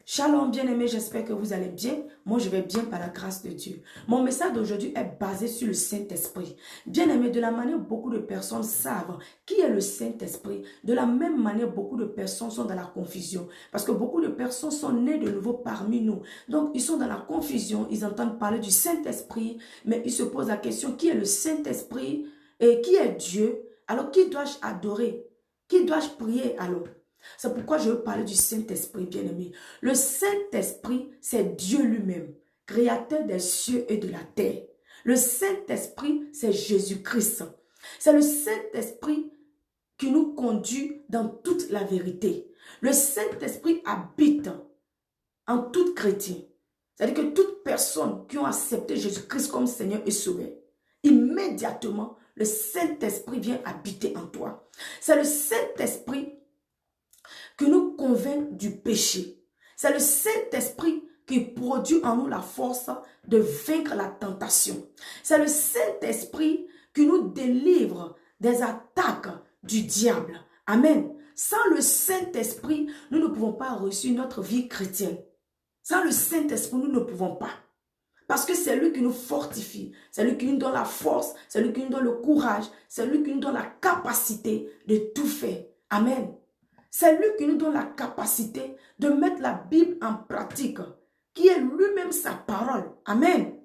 Shalom bien-aimés, j'espère que vous allez bien. Moi, je vais bien par la grâce de Dieu. Mon message d'aujourd'hui est basé sur le Saint-Esprit. Bien-aimés, de la manière beaucoup de personnes savent qui est le Saint-Esprit, de la même manière, beaucoup de personnes sont dans la confusion. Parce que beaucoup de personnes sont nées de nouveau parmi nous. Donc, ils sont dans la confusion, ils entendent parler du Saint-Esprit, mais ils se posent la question, qui est le Saint-Esprit et qui est Dieu? Alors, qui dois-je adorer? Qui dois-je prier alors? C'est pourquoi je veux parler du Saint-Esprit, bien-aimé. Le Saint-Esprit, c'est Dieu lui-même, créateur des cieux et de la terre. Le Saint-Esprit, c'est Jésus-Christ. C'est le Saint-Esprit qui nous conduit dans toute la vérité. Le Saint-Esprit habite en tout chrétien. C'est-à-dire que toute personne qui a accepté Jésus-Christ comme Seigneur et Sauveur, immédiatement, le Saint-Esprit vient habiter en toi. C'est le Saint-Esprit qui nous convainc du péché. C'est le Saint-Esprit qui produit en nous la force de vaincre la tentation. C'est le Saint-Esprit qui nous délivre des attaques du diable. Amen. Sans le Saint-Esprit, nous ne pouvons pas réussir notre vie chrétienne. Sans le Saint-Esprit, nous ne pouvons pas. Parce que c'est lui qui nous fortifie, c'est lui qui nous donne la force, c'est lui qui nous donne le courage, c'est lui qui nous donne la capacité de tout faire. Amen. C'est lui qui nous donne la capacité de mettre la Bible en pratique, qui est lui-même sa parole. Amen.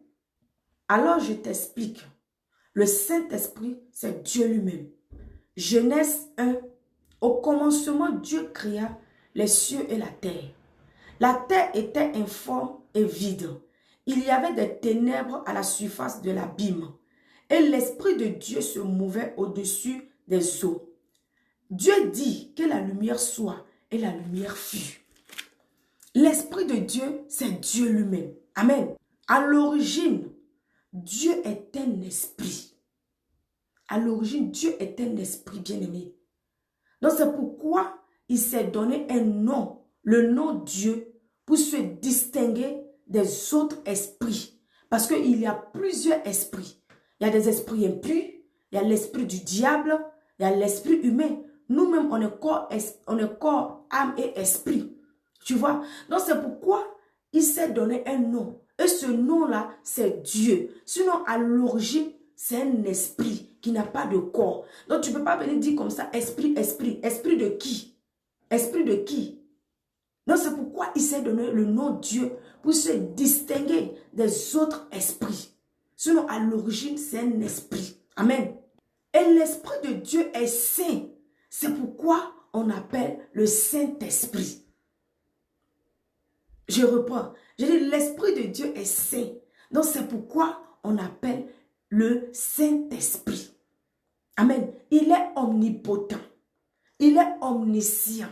Alors je t'explique. Le Saint-Esprit, c'est Dieu lui-même. Genèse 1. Au commencement, Dieu créa les cieux et la terre. La terre était informe et vide. Il y avait des ténèbres à la surface de l'abîme. Et l'Esprit de Dieu se mouvait au-dessus des eaux. Dieu dit que la lumière soit et la lumière fut. L'Esprit de Dieu, c'est Dieu lui-même. Amen. À l'origine, Dieu est un esprit. À l'origine, Dieu est un esprit bien-aimé. Donc c'est pourquoi il s'est donné un nom, le nom Dieu, pour se distinguer des autres esprits. Parce qu'il y a plusieurs esprits. Il y a des esprits impurs, il y a l'esprit du diable, il y a l'esprit humain. Nous-mêmes, on est corps, âme et esprit. Tu vois? Donc, c'est pourquoi il s'est donné un nom. Et ce nom-là, c'est Dieu. Sinon, à l'origine, c'est un esprit qui n'a pas de corps. Donc, tu ne peux pas venir dire comme ça, esprit, esprit. Esprit de qui? Esprit de qui? Donc, c'est pourquoi il s'est donné le nom Dieu pour se distinguer des autres esprits. Sinon, à l'origine, c'est un esprit. Amen. Et l'esprit de Dieu est saint. C'est pourquoi on appelle le Saint-Esprit. Je reprends. Je dis l'Esprit de Dieu est saint. Donc c'est pourquoi on appelle le Saint-Esprit. Amen. Il est omnipotent. Il est omniscient.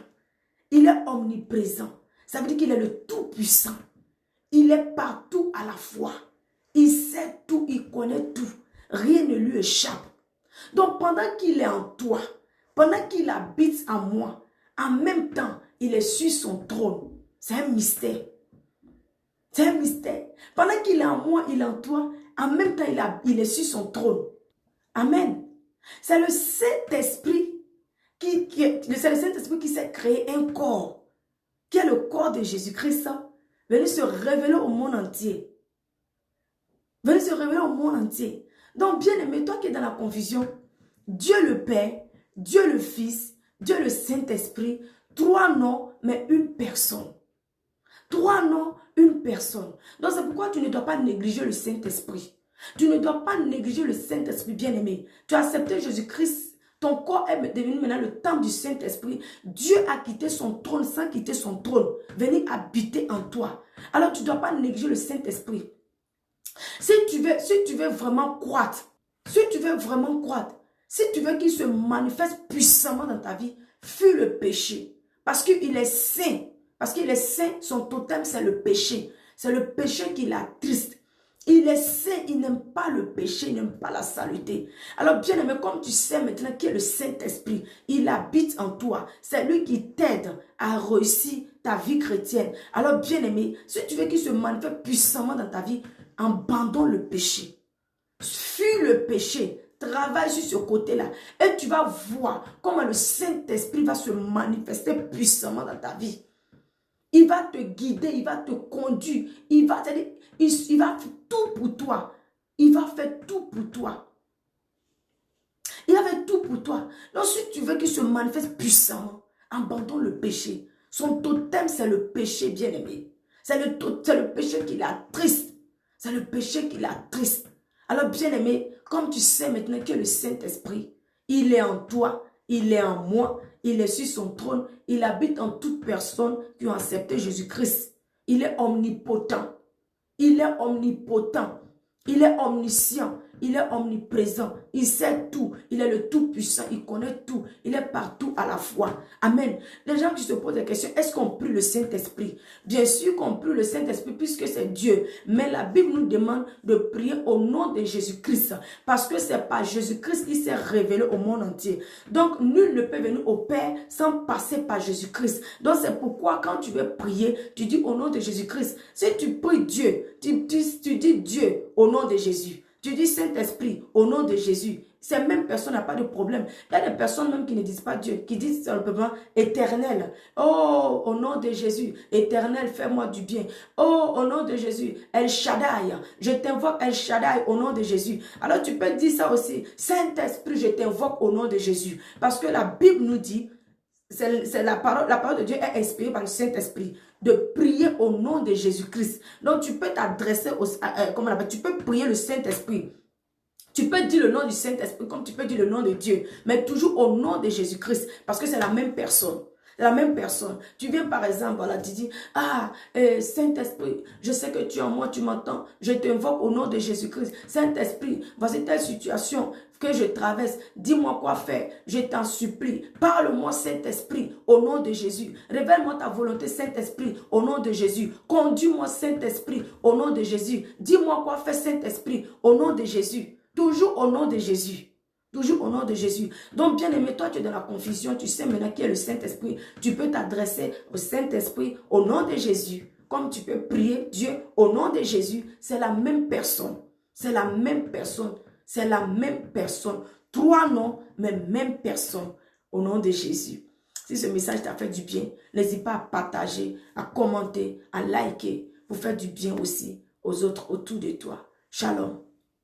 Il est omniprésent. Ça veut dire qu'il est le Tout-Puissant. Il est partout à la fois. Il sait tout, il connaît tout. Rien ne lui échappe. Donc pendant qu'il est en toi, pendant qu'il habite en moi, en même temps, il est sur son trône. C'est un mystère. C'est un mystère. Pendant qu'il est en moi, il est en toi, en même temps, il est sur son trône. Amen. C'est le Saint-Esprit c'est le Saint-Esprit qui s'est créé un corps, qui est le corps de Jésus-Christ, venu se révéler au monde entier. Venu se révéler au monde entier. Donc, bien aimé, toi qui es dans la confusion, Dieu le Père, Dieu le Fils, Dieu le Saint-Esprit, trois noms, mais une personne. Trois noms, une personne. Donc c'est pourquoi tu ne dois pas négliger le Saint-Esprit. Tu ne dois pas négliger le Saint-Esprit, bien-aimé. Tu as accepté Jésus-Christ. Ton corps est devenu maintenant le temple du Saint-Esprit. Dieu a quitté son trône sans quitter son trône. Venir habiter en toi. Alors tu ne dois pas négliger le Saint-Esprit. Si tu veux vraiment croître, si tu veux qu'il se manifeste puissamment dans ta vie, fuis le péché. Parce qu'il est saint. Parce qu'il est saint, son totem, c'est le péché. C'est le péché qui l'attriste. Il est saint, il n'aime pas le péché, il n'aime pas la saleté. Alors bien aimé, comme tu sais maintenant qui est le Saint-Esprit, il habite en toi. C'est lui qui t'aide à réussir ta vie chrétienne. Alors bien aimé, si tu veux qu'il se manifeste puissamment dans ta vie, abandonne le péché. Fuis le péché. Travaille sur ce côté-là. Et tu vas voir comment le Saint-Esprit va se manifester puissamment dans ta vie. Il va te guider, il va te conduire. Il va faire tout pour toi. Il va faire tout pour toi. Il a fait tout pour toi. Donc, si tu veux qu'il se manifeste puissamment, abandonne le péché. Son totem, c'est le péché, bien-aimé. C'est le péché qui l'attriste. C'est le péché qui l'attriste. Alors, bien-aimé, comme tu sais maintenant que le Saint-Esprit, il est en toi, il est en moi, il est sur son trône, il habite en toute personne qui a accepté Jésus-Christ. Il est omnipotent. Il est omnipotent. Il est omniscient. Il est omniprésent. Il sait tout. Il est le tout-puissant. Il connaît tout. Il est partout à la fois. Amen. Les gens qui se posent la question, est-ce qu'on prie le Saint-Esprit? Bien sûr qu'on prie le Saint-Esprit puisque c'est Dieu. Mais la Bible nous demande de prier au nom de Jésus-Christ. Parce que c'est par Jésus-Christ qui s'est révélé au monde entier. Donc, nul ne peut venir au Père sans passer par Jésus-Christ. Donc, c'est pourquoi quand tu veux prier, tu dis au nom de Jésus-Christ. Si tu pries Dieu, tu dis Dieu au nom de Jésus. Tu dis Saint-Esprit au nom de Jésus. Ces mêmes personnes n'ont pas de problème. Il y a des personnes même qui ne disent pas Dieu, qui disent simplement éternel. Oh, au nom de Jésus, éternel, fais-moi du bien. Oh, au nom de Jésus, El Shaddai, je t'invoque El Shaddai au nom de Jésus. Alors tu peux dire ça aussi. Saint-Esprit, je t'invoque au nom de Jésus. Parce que la Bible nous dit, c'est la parole de Dieu est inspirée par le Saint-Esprit, de prier au nom de Jésus-Christ. Donc tu peux t'adresser tu peux prier le Saint-Esprit. Tu peux dire le nom du Saint-Esprit comme tu peux dire le nom de Dieu, mais toujours au nom de Jésus-Christ, parce que c'est la même personne. La même personne. Tu viens par exemple, voilà, tu dis, Saint-Esprit, je sais que tu es en moi, tu m'entends. Je t'invoque au nom de Jésus-Christ. Saint-Esprit, voici telle situation que je traverse. Dis-moi quoi faire. Je t'en supplie. Parle-moi, Saint-Esprit, au nom de Jésus. Révèle-moi ta volonté, Saint-Esprit, au nom de Jésus. Conduis-moi, Saint-Esprit, au nom de Jésus. Dis-moi quoi faire, Saint-Esprit, au nom de Jésus. Toujours au nom de Jésus. Toujours au nom de Jésus. Donc, bien aimé, toi, tu es dans la confusion. Tu sais maintenant qui est le Saint-Esprit. Tu peux t'adresser au Saint-Esprit au nom de Jésus. Comme tu peux prier Dieu au nom de Jésus. C'est la même personne. C'est la même personne. C'est la même personne. Trois noms, mais même personne. Au nom de Jésus. Si ce message t'a fait du bien, n'hésite pas à partager, à commenter, à liker. Pour faire du bien aussi aux autres autour de toi. Shalom.